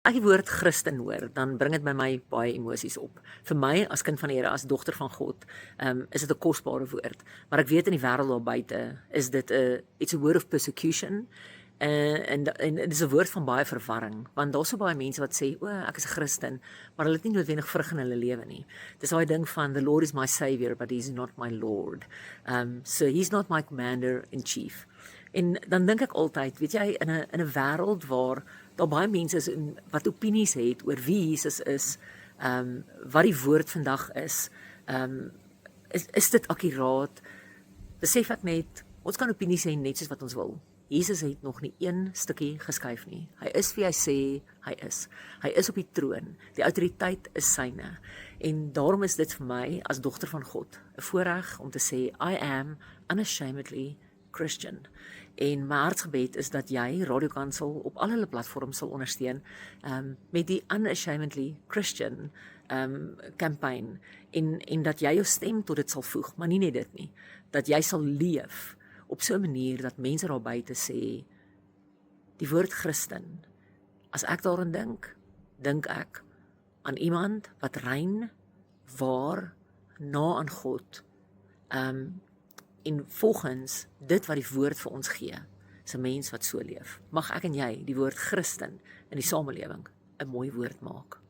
As die woord Christen hoor, dan bring dit by my baie emosies op. Vir my as kind van die Here, as dogter van God, is dit 'n kosbare woord. Maar ek weet in die wêreld daar buite is dit it's a word of persecution. En dit is 'n woord van baie verwarring, want daar's so baie mense wat sê, "O, ek is 'n Christen," maar hulle het nie noodwendig vrug in hulle lewe nie. Dis daai ding van the Lord is my savior, but he's not my Lord. So he's not my commander in chief. En dan dink ek altyd, weet jy, in 'n wêreld waar daar baie mense is wat opinies het oor wie Jesus is, wat die woord vandag is, is dit akkuraat? Besef ek net, ons kan opinies hê net soos wat ons wil. Jesus het nog nie een stukkie geskuif nie. Hy is wie hy sê hy is. Hy is op die troon. Die autoriteit is syne. En daarom is dit vir my as dogter van God 'n voorreg om te sê I am unashamedly Christian. En my hartsgebed is dat jy Radio Kansel op al hulle platforms sal ondersteun met die Unashamedly Christian campaign en dat jy jou stem tot dit sal voeg, maar nie net dit nie, dat jy sal leef op so 'n manier dat mense daar buite sê die woord Christen. As ek daaraan dink ek aan iemand wat rein, waar, na aan God, en volgens dit wat die woord vir ons gee, is 'n mens wat so leef. Mag ek en jy die woord Christen in die samelewing 'n mooi woord maak.